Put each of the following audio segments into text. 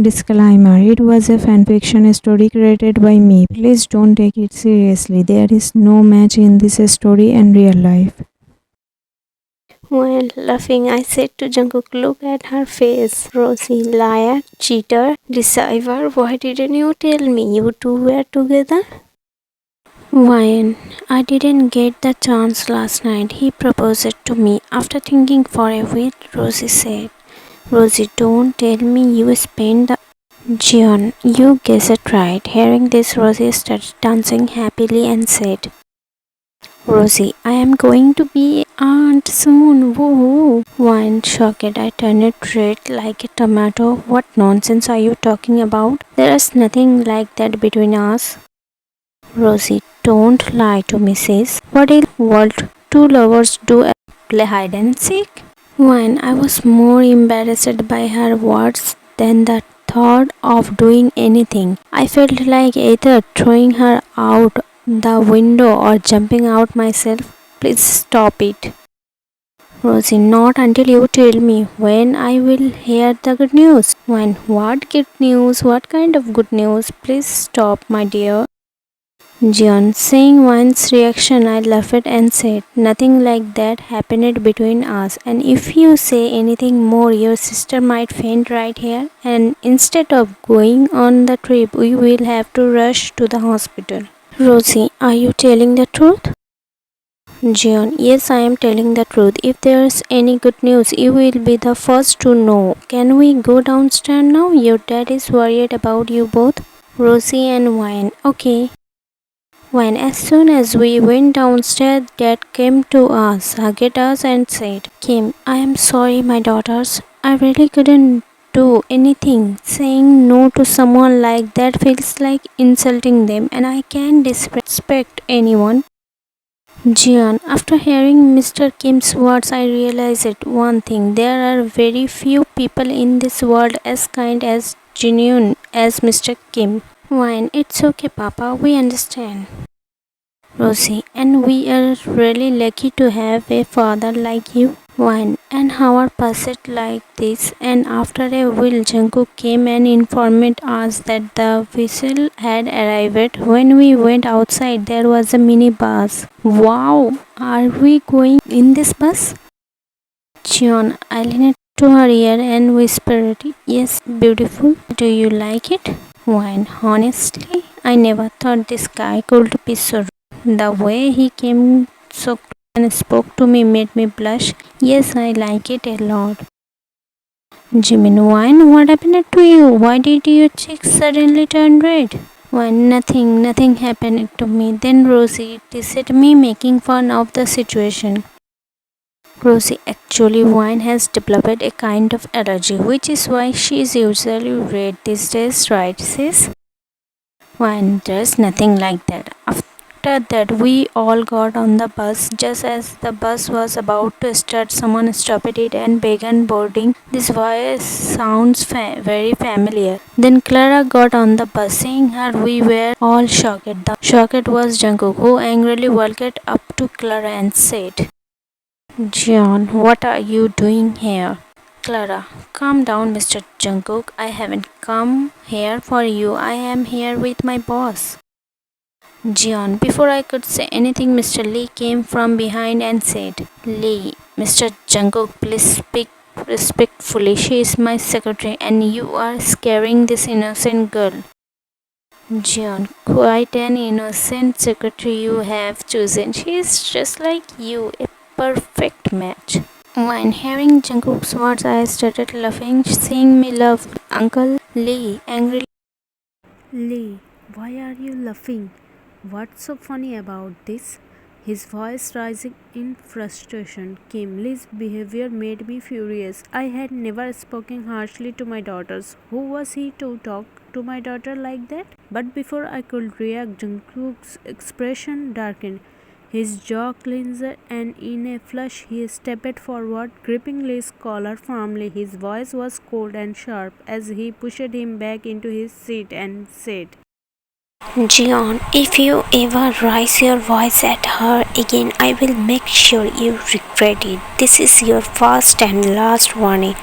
Disclaimer: it was a fanfiction story created by me. Please don't take it seriously. There is no match in this story and real life. While laughing, I said to Jungkook, "Look at her face. Rosy, liar, cheater, deceiver. Why didn't you tell me you two were together?" Why? I didn't get the chance last night. He proposed it to me. After thinking for a week, Rosy said, "Rosy, don't tell me you spent the Jian, you guessed it right." Hearing this, Rosy started dancing happily and said, "Rosy, I am going to be aunt soon. Woohoo!" Wine shocked. I turned red like a tomato. "What nonsense are you talking about? There is nothing like that between us." "Rosy, don't lie to me, sis. What in the world two lovers do play hide and seek?" When I was more embarrassed by her words than the thought of doing anything. I felt like either throwing her out the window or jumping out myself. "Please stop it, Rosie. Not until you tell me when I will hear the good news." "When? What good news? What kind of good news? Please stop, my dear." John, seeing one's reaction, I laughed and said, "Nothing like that happened between us, and if you say anything more, your sister might faint right here, and instead of going on the trip, we will have to rush to the hospital." "Rosie, are you telling the truth?" John, "Yes, I am telling the truth. If there's any good news, you will be the first to know. Can we go downstairs now? Your dad is worried about you both." Rosie and Wine, "Okay." When as soon as we went downstairs, Dad came to us, hugged us and said, "Kim, I am sorry, my daughters. I really couldn't do anything. Saying no to someone like that feels like insulting them, and I can't disrespect anyone." Jian, after hearing Mr. Kim's words, I realized one thing. There are very few people in this world as kind, as genuine as Mr. Kim. Wine, "It's okay, Papa. We understand." Rosie, "And we are really lucky to have a father like you." Wine, "And how are passed like this?" And after a while, Jungkook came and informed us that the vessel had arrived. When we went outside, there was a mini bus. "Wow, are we going in this bus?" Cheon, I leaned to her ear and whispered, "Yes, beautiful. Do you like it?" Wine, "Honestly, I never thought this guy could be so rude. The way he came so close and spoke to me made me blush. Yes, I like it a lot." Jimin, "Wine, what happened to you? Why did your cheeks suddenly turn red?" Wine, nothing happened to me." Then Rosie teased me, making fun of the situation. Rosie, "Actually, Wine has developed a kind of allergy, which is why she is usually red these days, right, sis?" Wine, "There's nothing like that." After that, we all got on the bus. Just as the bus was about to start, someone stopped it and began boarding. This voice sounds very familiar. Then Clara got on the bus. Seeing her, we were all shocked. The shocked was Jungkook, who angrily walked up to Clara and said, "John, what are you doing here?" Clara, "Calm down, Mr. Jungkook. I haven't come here for you. I am here with my boss." Jian, before I could say anything, Mr. Lee came from behind and said, "Lee, Mr. Jungkook, please speak respectfully. She is my secretary and you are scaring this innocent girl." Jian, "Quite an innocent secretary you have chosen. She is just like you, a perfect match." When hearing Jungkook's words, I started laughing, seeing me love Uncle Lee angrily. "Lee, why are you laughing? What's so funny about this?" His voice rising in frustration. Kim Lee's behavior made me furious. I had never spoken harshly to my daughters. Who was he to talk to my daughter like that? But before I could react, Jungkook's expression darkened. His jaw clenched, and in a flush he stepped forward, gripping Lee's collar firmly. His voice was cold and sharp as he pushed him back into his seat and said, "Jian, if you ever raise your voice at her again, I will make sure you regret it. This is your first and last warning."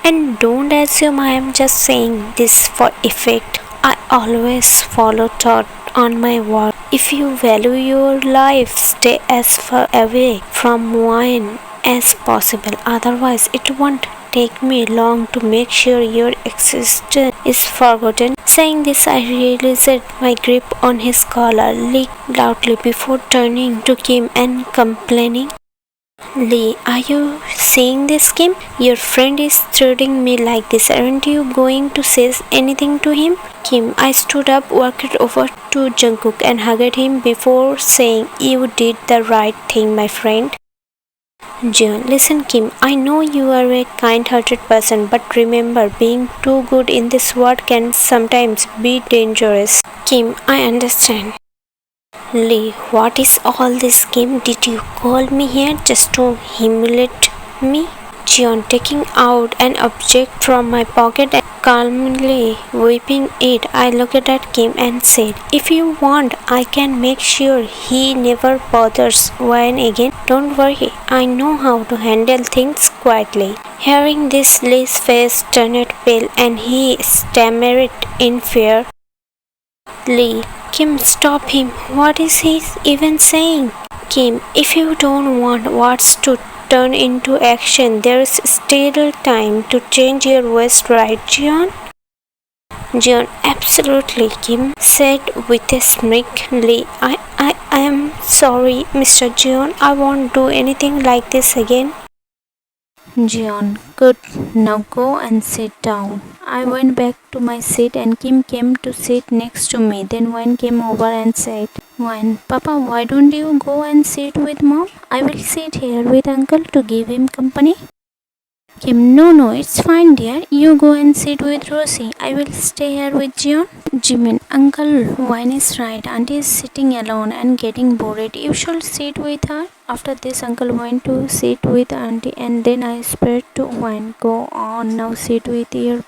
And don't assume I am just saying this for effect. I always follow thought on my work. If you value your life, stay as far away from wine as possible. Otherwise, it won't take me long to make sure your existence is forgotten. Saying this, I realized my grip on his collar leaked loudly before turning to Kim and complaining. Lee, are you seeing this, Kim? Your friend is treating me like this. Aren't you going to say anything to him? Kim, I stood up, walked over to Jungkook and hugged him before saying, "You did the right thing, my friend." Jeon, listen, Kim, I know you are a kind-hearted person, but remember, being too good in this world can sometimes be dangerous. Kim, I understand. Lee, what is all this, Kim? Did you call me here just to humiliate me? Jeon, taking out an object from my pocket and calmly whipping it, I looked at Kim and said, "If you want, I can make sure he never bothers Wayne again. Don't worry, I know how to handle things quietly." Hearing this, Lee's face turned pale and he stammered in fear. Lee, Kim, stop him. What is he even saying? Kim, if you don't want words to turn into action, there's still time to change your ways, right, Jeon? Jeon, absolutely, Kim said with a smirk. Lee, I am sorry, Mr. Jeon. I won't do anything like this again. Jeon, good. Now go and sit down. I went back to my seat and Kim came to sit next to me. Then Wayne came over and said, "Wayne, Papa, why don't you go and sit with Mom? I will sit here with Uncle to give him company." Kim, no, it's fine, dear. You go and sit with Rosy. I will stay here with Jeon. Jimin, Uncle, Wayne is right. Auntie is sitting alone and getting bored. You should sit with her. After this, Uncle went to sit with Auntie and then I whispered to Wayne, "Go on, now sit with your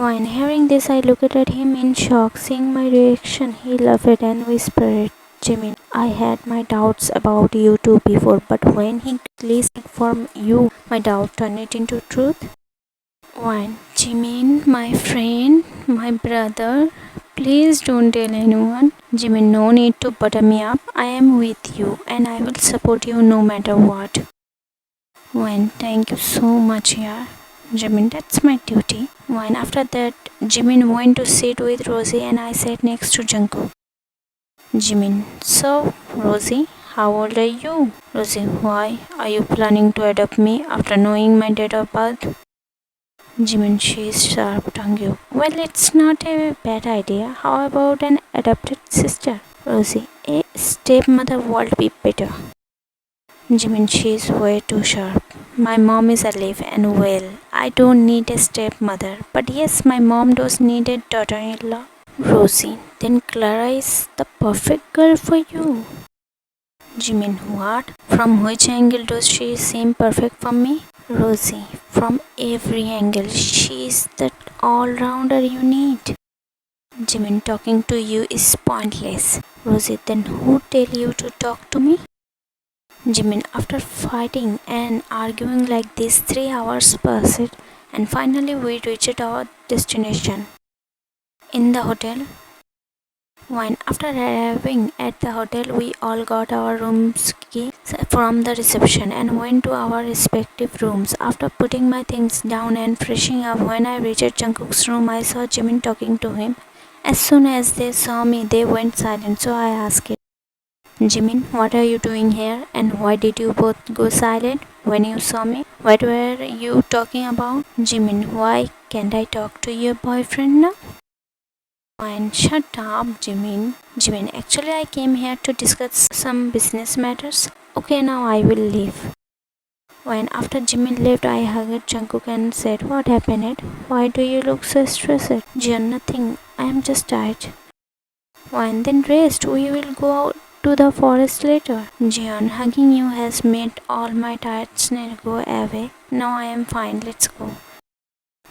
Wayne." Hearing this, I looked at him in shock. Seeing my reaction, he laughed and whispered, "Jimin, I had my doubts about you too before, but when he listened from you, my doubt turned it into truth." Wayne, Jimin, my friend, my brother, please don't tell anyone. Jimin, no need to butter me up. I am with you and I will support you no matter what. Wayne, thank you so much, yeah. Jimin, that's my duty. Wayne, after that, Jimin went to sit with Rosy and I sat next to Jungkook. Jimin, so, Rosy, how old are you? Rosy, why are you planning to adopt me after knowing my date of birth? Jimin, she is sharp tongue. Well, it's not a bad idea. How about an adopted sister? Rosy, a stepmother would be better. Jimin, she is way too sharp. My mom is alive and well. I don't need a stepmother. But yes, my mom does need a daughter-in-law. Rosy, then Clara is the perfect girl for you. Jimin, what? From which angle does she seem perfect for me? Rosy, from every angle. She is the all-rounder you need. Jimin, talking to you is pointless. Rosy, then who tell you to talk to me? Jimin, after fighting and arguing like this, 3 hours passed and finally we reached our destination. In the hotel, When after arriving at the hotel, we all got our rooms keys from the reception and went to our respective rooms. After putting my things down and freshening up, when I reached Jungkook's room, I saw Jimin talking to him. As soon as they saw me, they went silent, so I asked, "Jimin, what are you doing here and why did you both go silent when you saw me? What were you talking about?" Jimin, why can't I talk to your boyfriend now? Fine, shut up, Jimin. Jimin, actually I came here to discuss some business matters. Okay, now I will leave. When after Jimin left, I hugged Jungkook and said, "What happened? Why do you look so stressed?" Jian, nothing. I am just tired. When then rest. We will go out to the forest later. Jian, hugging you has made all my tiredness go away. Now I am fine. Let's go.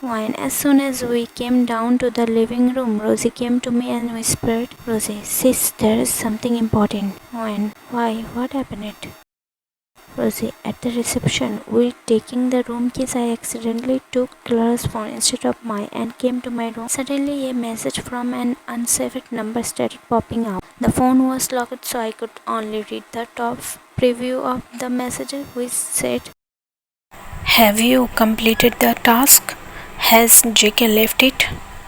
When as soon as we came down to the living room, Rosy came to me and whispered, "Rosy, sis, there is something important." When? Why? What happened? Rosy, at the reception, while taking the room keys, I accidentally took Clara's phone instead of mine and came to my room. Suddenly, a message from an unsaved number started popping up. The phone was locked, so I could only read the top preview of the message, which said, "Have you completed the task? Has JK left it?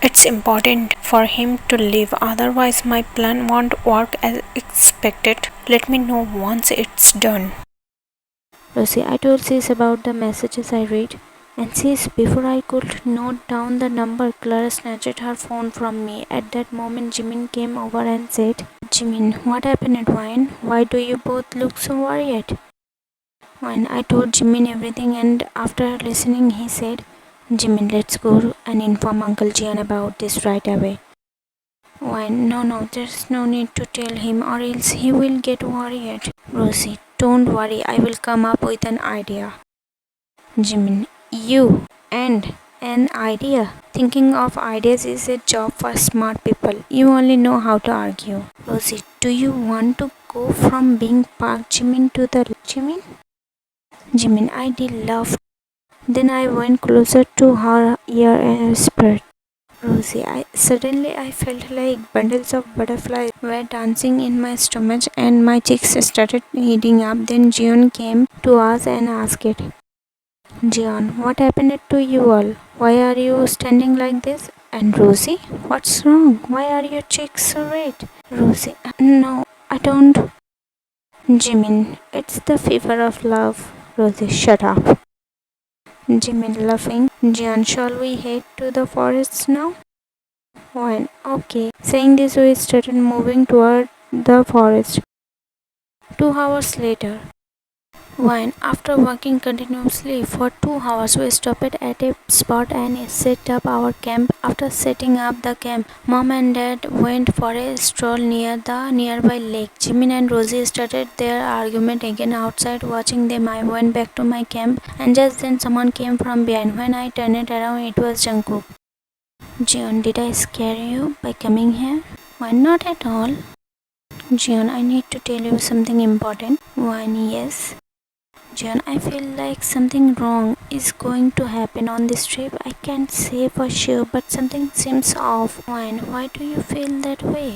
It's important for him to leave, otherwise, my plan won't work as expected. Let me know once it's done." Rosy, I told Sis about the messages I read, and Sis, before I could note down the number, Clara snatched her phone from me. At that moment, Jimin came over and said, "Jimin, what happened at Wine? Why do you both look so worried?" When I told Jimin everything, and after listening, he said, "Jimin, let's go and inform Uncle Jian about this right away." When, no, there's no need to tell him or else he will get worried. Rosie, don't worry, I will come up with an idea. Jimin, you and an idea. Thinking of ideas is a job for smart people. You only know how to argue. Rosie, do you want to go from being Park Jimin to the Jimin? Jimin, I did love. Then I went closer to her ear and whispered, "Rosie, suddenly I felt like bundles of butterflies were dancing in my stomach and my cheeks started heating up. Then Jeon came to us and asked, "Jeon, what happened to you all? Why are you standing like this?" And Rosie, "What's wrong? Why are your cheeks so red?" Rosie, "No, I don't." Jimin, "It's the fever of love." Rosie, "Shut up." Jimin, laughing, "Jeon, shall we head to the forests now?" When, okay. Saying this, we started moving toward the forest. 2 hours later, when after walking continuously for 2 hours, we stopped at a spot and set up our camp. After setting up the camp, Mom and Dad went for a stroll near the nearby lake. Jimin and Rosie started their argument again outside. Watching them, I went back to my camp, and just then someone came from behind. When I turned around, it was Jungkook. "Jeon, did I scare you by coming here?" "Why, not at all." "Jeon, I need to tell you something important." "Why, yes." "Jeon, I feel like something wrong is going to happen on this trip. I can't say for sure, but something seems off." Why do you feel that way?"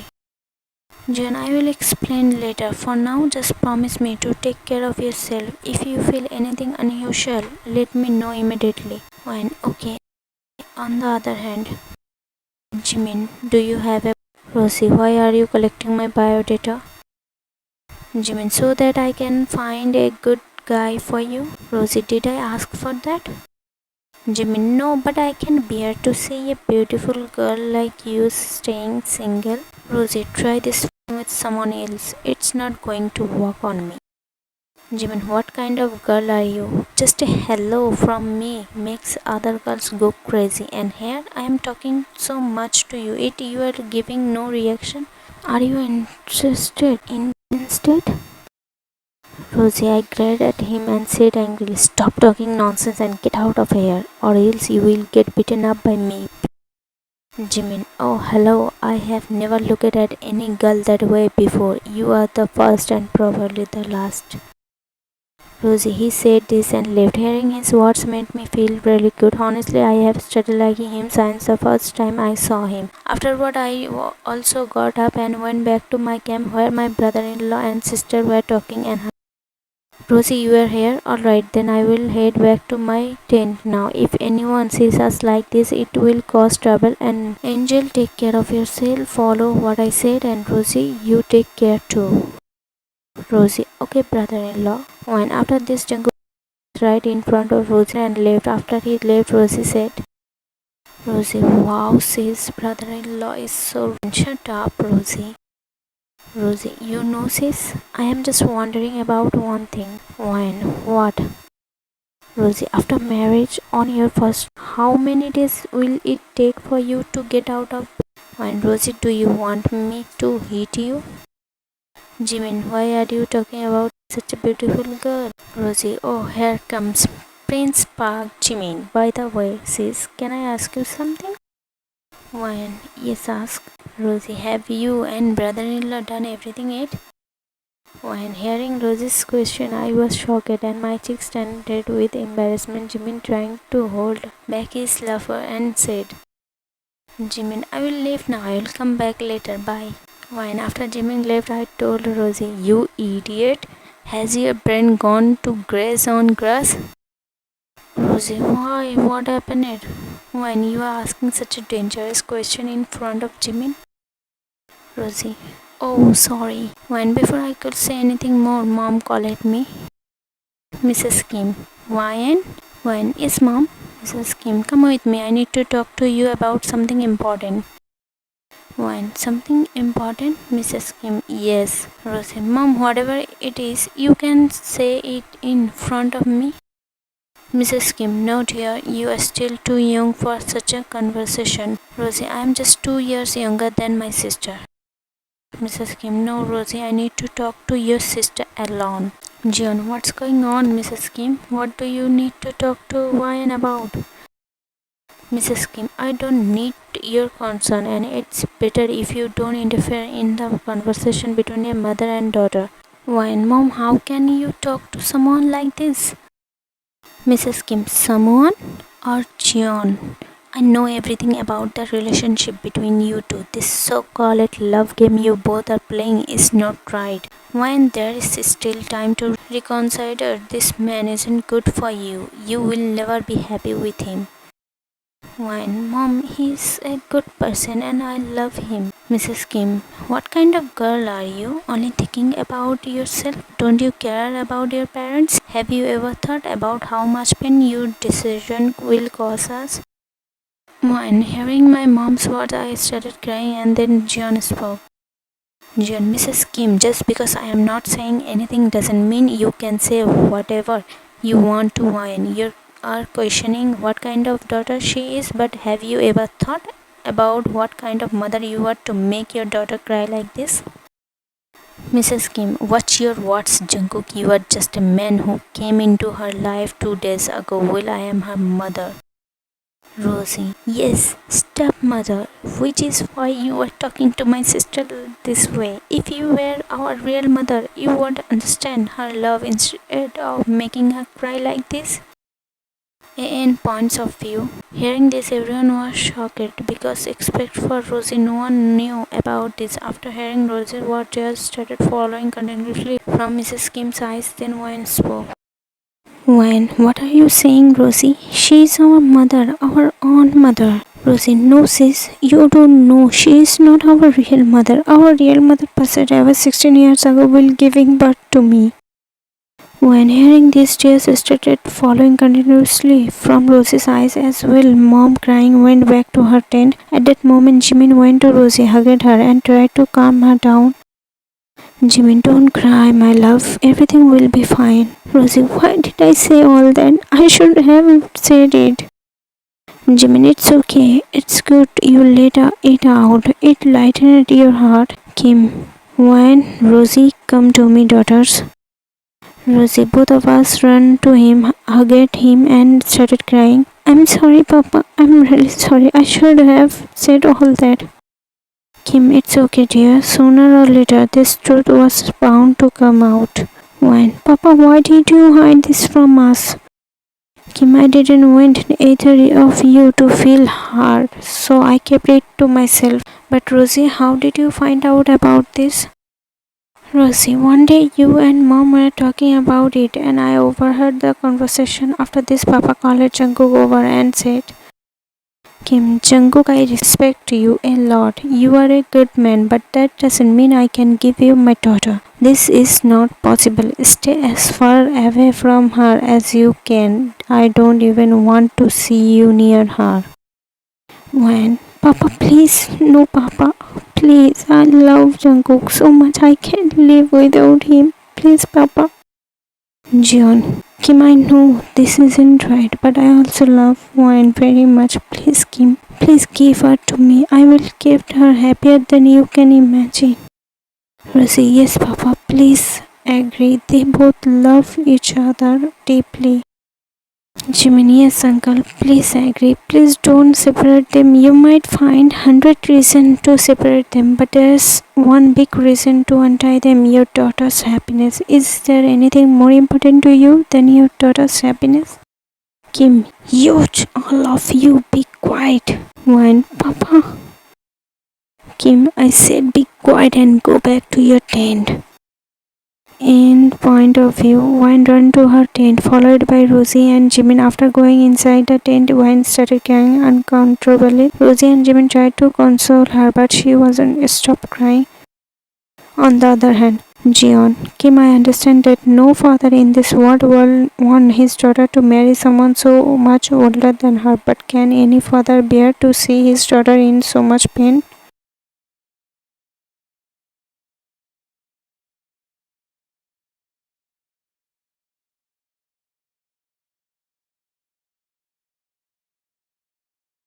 "Jeon, I will explain later. For now, just promise me to take care of yourself. If you feel anything unusual, let me know immediately." When, okay. On the other hand, Jimin, do you have a Rosie, why are you collecting my biodata? Jimin, so that I can find a good guy for you. Rosie, did I ask for that? Jimin, no, but I can bear to see a beautiful girl like you staying single. Rosie, try this with someone else. It's not going to work on me. Jimin, what kind of girl are you? Just a hello from me makes other girls go crazy. And here I am talking so much to you, yet you are giving no reaction. Are you interested in instead? Rosie, I glared at him and said angrily, "Stop talking nonsense and get out of here, or else you will get beaten up by me." Jimin, oh hello, I have never looked at any girl that way before. You are the first and probably the last. Rosie, he said this and left. Hearing his words made me feel really good. Honestly, I have started liking him since the first time I saw him. Afterward, I also got up and went back to my camp where my brother-in-law and sister were talking and Rosie, you are here? Alright, then I will head back to my tent now. If anyone sees us like this, it will cause trouble. And Angel, take care of yourself. Follow what I said. And Rosie, you take care too. Rosie, okay, brother-in-law. When after this, Jungkook was right in front of Rosie and left. After he left, Rosie said, "Rosie, wow, sis, brother-in-law is so shut up, Rosie." Rosie, you know, sis, I am just wondering about one thing. When? What? Rosie, after marriage on your first, how many days will it take for you to get out of bed? When? Rosie, do you want me to hit you? Jimin, why are you talking about such a beautiful girl? Rosie, oh, here comes Prince Park Jimin. By the way, sis, can I ask you something? When? Yes, ask. Rosie, have you and brother-in-law done everything yet? When hearing Rosy's question, I was shocked and my cheeks turned red with embarrassment. Jimin trying to hold back his laughter and said, Jimin, I will leave now. I will come back later. Bye. When after Jimin left, I told Rosy, you idiot. Has your brain gone to graze on grass? Rosy, why? What happened? When you are asking such a dangerous question in front of Jimin? Rosy, oh, sorry. When before I could say anything more, Mom called me Mrs. Kim. Why? When? Yes, Mom. Mrs. Kim, come with me. I need to talk to you about something important. When? Something important? Mrs. Kim. Yes. Rosy, Mom, whatever it is, you can say it in front of me. Mrs. Kim, no dear, you are still too young for such a conversation. Rosy, I am just 2 years younger than my sister. Mrs. Kim, no Rosy, I need to talk to your sister alone. John, what's going on, Mrs. Kim? What do you need to talk to Ryan about? Mrs. Kim, I don't need your concern and it's better if you don't interfere in the conversation between a mother and daughter. Ryan, Mom, how can you talk to someone like this? Mrs. Kim, someone or John? I know everything about the relationship between you two. This so-called love game you both are playing is not right. When there is still time to reconsider, this man isn't good for you. You will never be happy with him. When Mom, he's a good person and I love him. Mrs. Kim, what kind of girl are you? Only thinking about yourself? Don't you care about your parents? Have you ever thought about how much pain your decision will cause us? When hearing my mom's words, I started crying and then John spoke. John, Mrs. Kim, just because I am not saying anything doesn't mean you can say whatever you want to whine. You are questioning what kind of daughter she is, but have you ever thought about what kind of mother you are to make your daughter cry like this? Mrs. Kim, watch your words, Jungkook. You are just a man who came into her life 2 days ago while I am her mother. Rosy, yes, stepmother, which is why you are talking to my sister this way. If you were our real mother, you would understand her love instead of making her cry like this. In points of view, hearing this, everyone was shocked because, except for Rosy, no one knew about this. After hearing Rosy, what tears started following continuously from Mrs. Kim's eyes, then one spoke. When? What are you saying, Rosie? She is our mother, our own mother. Rosie, no sis, you don't know. She is not our real mother. Our real mother passed away 16 years ago while giving birth to me. When hearing these tears started falling continuously from Rosie's eyes as well, Mom crying went back to her tent. At that moment, Jimin went to Rosie, hugged her and tried to calm her down. Jimin, don't cry, my love. Everything will be fine. Rosie, why did I say all that? I should have said it. Jimin, it's okay. It's good you let it out. It lightened your heart. Kim, when Rosie, come to me, daughters. Rosie, both of us ran to him, hugged him, and started crying. I'm sorry, Papa. I'm really sorry. I should have said all that. Kim, it's okay, dear. Sooner or later, this truth was bound to come out. When? Papa, why did you hide this from us? Kim, I didn't want either of you to feel hurt, so I kept it to myself. But Rosie, how did you find out about this? Rosie, one day you and Mom were talking about it, and I overheard the conversation. After this, Papa called Jungkook over and said, Kim, Jungkook, I respect you a lot. You are a good man, but that doesn't mean I can give you my daughter. This is not possible. Stay as far away from her as you can. I don't even want to see you near her. When? Papa, please. No, Papa. Please. I love Jungkook so much. I can't live without him. Please, Papa. John, Kim, I know this isn't right, but I also love wine very much. Please, Kim, please give her to me. I will keep her happier than you can imagine. Rosie, yes, Papa, please agree. They both love each other deeply. Jiminy, yes, uncle. Please agree. Please don't separate them. You might find 100 reasons to separate them, but there's one big reason to untie them: your daughter's happiness. Is there anything more important to you than your daughter's happiness? Kim, huge. All of you, be quiet. When Papa. Kim, I said be quiet and go back to your tent. In point of view, Wine ran to her tent, followed by Rosy and Jimin. After going inside the tent, Wine started crying uncontrollably. Rosy and Jimin tried to console her, but she wasn't stopped crying. On the other hand, Jeon, Kim, I understand that no father in this world will want his daughter to marry someone so much older than her, but can any father bear to see his daughter in so much pain?